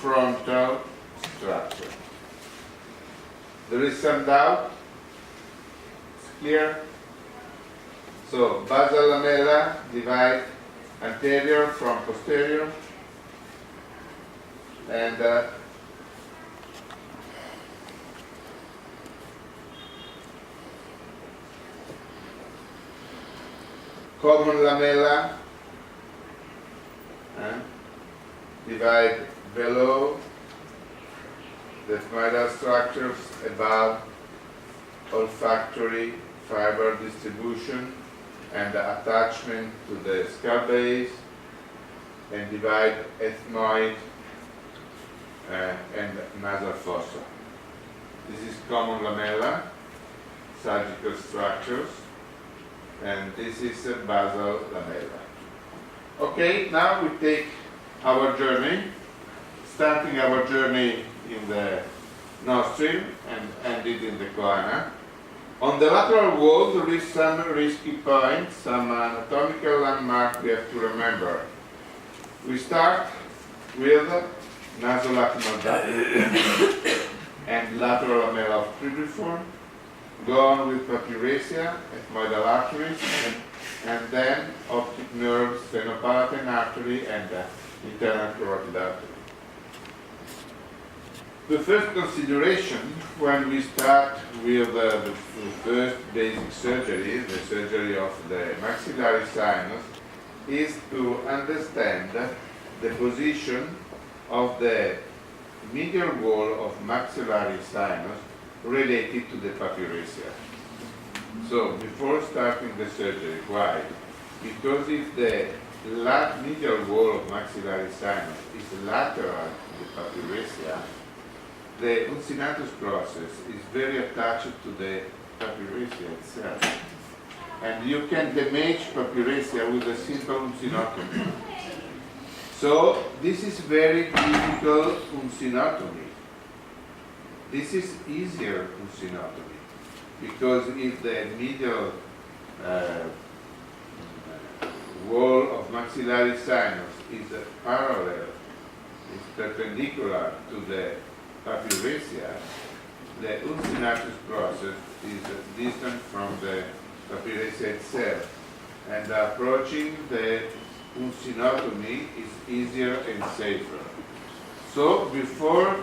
frontal structure. There is some doubt? It's clear? So, basal lamella divide anterior from posterior, and common lamella divide below the ethmoidal structures, above olfactory fiber distribution and attachment to the skull base, and divide ethmoid and nasal fossa. This is common lamella, sagittal structures, and this is a basal lamella. Okay, now we take our journey, starting our journey in the nostril and ended in the choana. On the lateral wall there is some risky points, some anatomical landmark we have to remember. We start with nasolacrimal duct and lateral lamella of cribriform, go on with papyracia, ethmoidal arteries, and then optic nerve, stenopalatine artery, and internal carotid artery. The first consideration when we start with the first basic surgery, the surgery of the maxillary sinus, is to understand the position of the medial wall of maxillary sinus related to the papyracia. So, before starting the surgery, why? Because if the medial wall of maxillary sinus is lateral to the papyracia, the uncinatus process is very attached to the papyracia itself. And you can damage papyracia with a simple uncinotomy. So, this is very difficult uncinotomy. This is easier uncinotomy, because if the medial wall of maxillary sinus is parallel, is perpendicular to the papyracia, the uncinatus process is distant from the papyracia itself, and approaching the uncinotomy is easier and safer. So before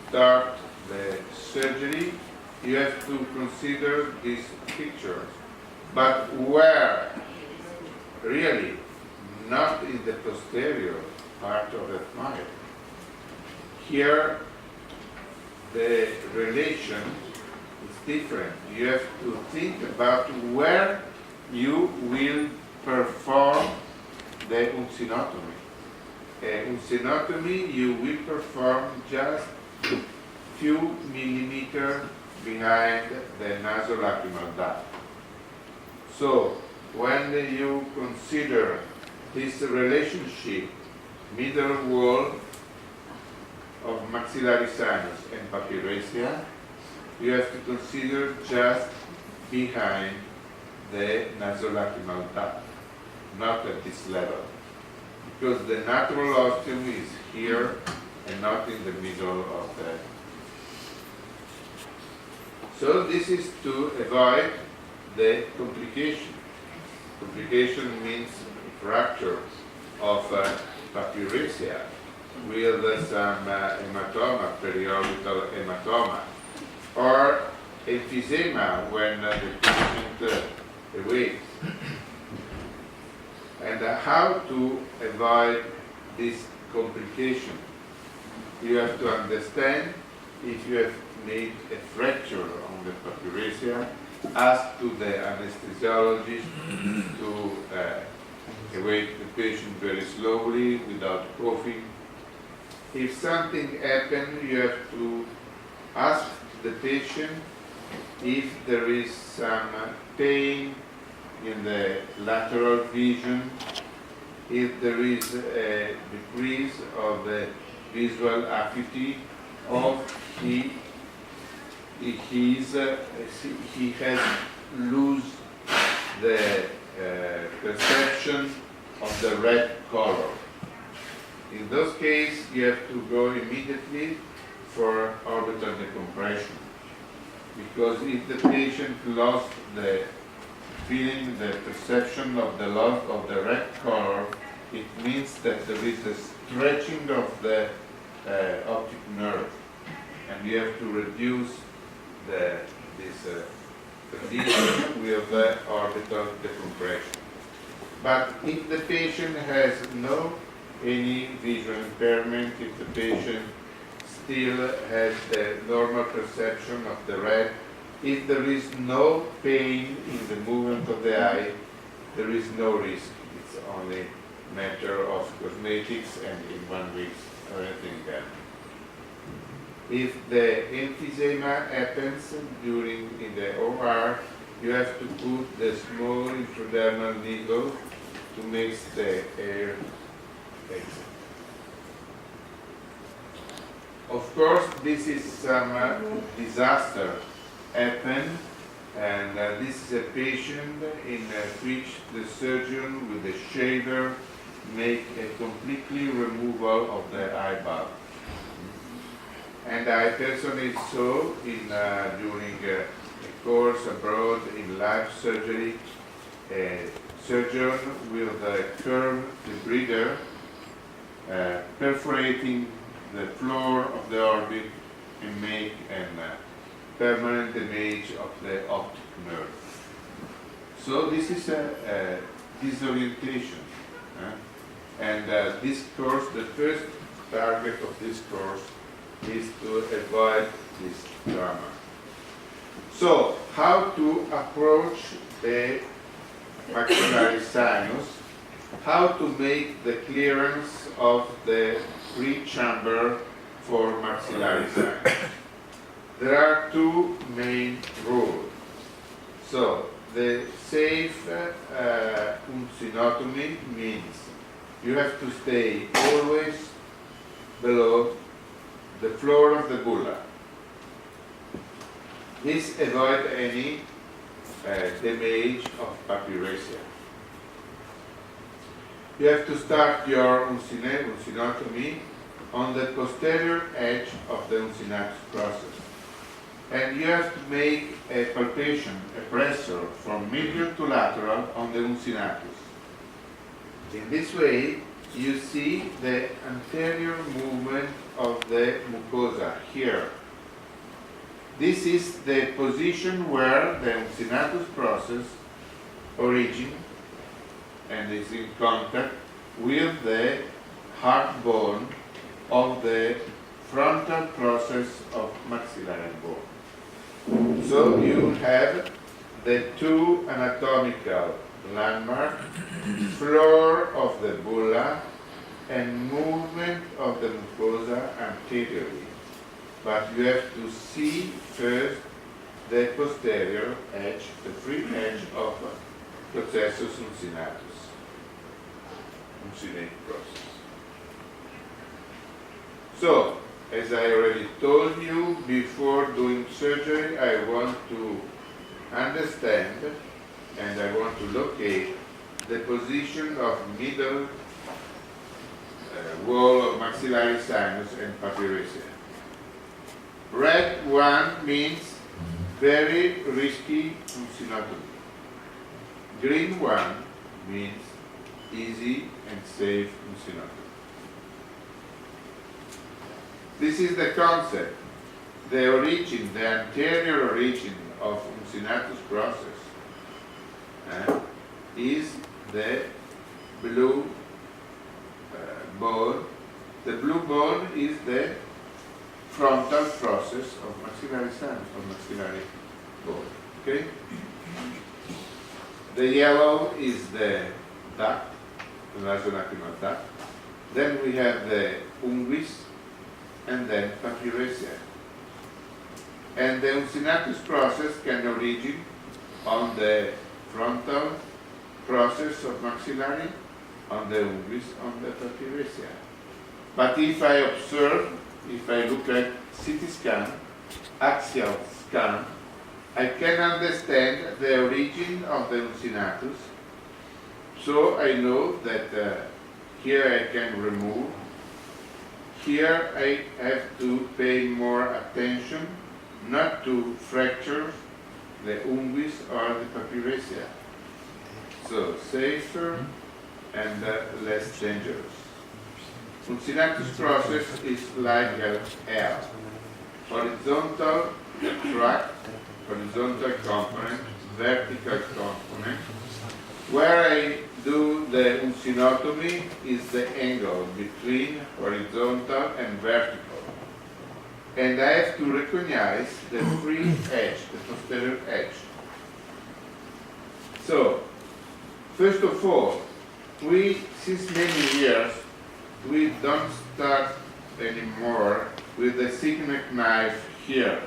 start the surgery, you have to consider these pictures, but where really not in the posterior part of the ethmoid. Here the relation is different. You have to think about where you will perform the uncinotomy. Uncinotomy you will perform just few millimeters behind the nasolacrimal duct. So when you consider this relationship, middle wall of maxillary sinus and papyracia, you have to consider just behind the nasolacrimal duct, not at this level, because the natural ostium is here and not in the middle of the. So this is to avoid the complication. Complication means fracture of papyracia with some hematoma, periorbital hematoma, or emphysema when the patient awakes. And how to avoid this complication? You have to understand, if you have made a fracture on the papyracia, ask to the anesthesiologist to awake the patient very slowly without coughing. If something happens, you have to ask the patient if there is some pain in the lateral vision, if there is a decrease of the visual acuity, or he has lose the perception of the red color. In those cases, you have to go immediately for orbital decompression. Because if the patient lost the feeling, the perception of the loss of the red color, it means that there is a stretching of the optic nerve, and you have to reduce this condition with the orbital decompression. But if the patient has no any visual impairment, if the patient still has the normal perception of the red, if there is no pain in the movement of the eye, there is no risk. It's only a matter of cosmetics, and in 1 week everything done. If the emphysema happens in the OR, you have to put the small intradermal needle to make the air exit. Of course, this is some disaster happened, and this is a patient in which the surgeon with the shaver make a completely removal of the eyeball. And I personally saw during a course abroad in live surgery, a surgeon with a curved debrider perforating the floor of the orbit and make a permanent damage of the optic nerve. So this is a disorientation. And this course, the first target of this course is to avoid this drama. So, how to approach the maxillary sinus, how to make the clearance of the free chamber for maxillary sinus. There are two main rules. So, the safe uncinectomy means you have to stay always below the floor of the bulla. This avoids any damage of papyresia. You have to start your uncinectomy on the posterior edge of the uncinatus process. And you have to make a palpation, a pressure from medial to lateral on the uncinatus. In this way, you see the anterior movement of the mucosa here. This is the position where the uncinatus process originates and is in contact with the hard bone of the frontal process of maxillary bone. So you have the two anatomical landmarks, floor of the bulla and movement of the mucosa anteriorly. But you have to see first the posterior edge, the free edge of processus uncinatus, uncinate process. So, as I already told you, before doing surgery, I want to understand and I want to locate the position of middle wall of maxillary sinus and papyresia. Red one means very risky uncinectomy. Green one means easy and safe uncinectomy. This is the concept. The origin, the anterior origin of uncinatus process is the blue bone. The blue bone is the frontal process of maxillary sinus, of maxillary bone. Okay? The yellow is the duct, the nasolacrimal duct. Then we have the unguis, and then papyresia. And the uncinatus process can origin on the frontal process of maxillary, on the unguis, on the papyresia. But if I observe, if I look at CT scan, axial scan, I can understand the origin of the uncinatus. So I know that here I can remove here I have to pay more attention not to fracture the unguis or the papyresia. So safer and less dangerous. Uncinato's process is like an L. Horizontal track, horizontal component, vertical component. Where I do the uncinotomy is the angle between horizontal and vertical. And I have to recognize the free edge, the posterior edge. So, first of all, since many years, we don't start anymore with the signet knife here.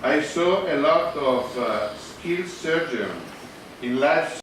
I saw a lot of skilled surgeons in life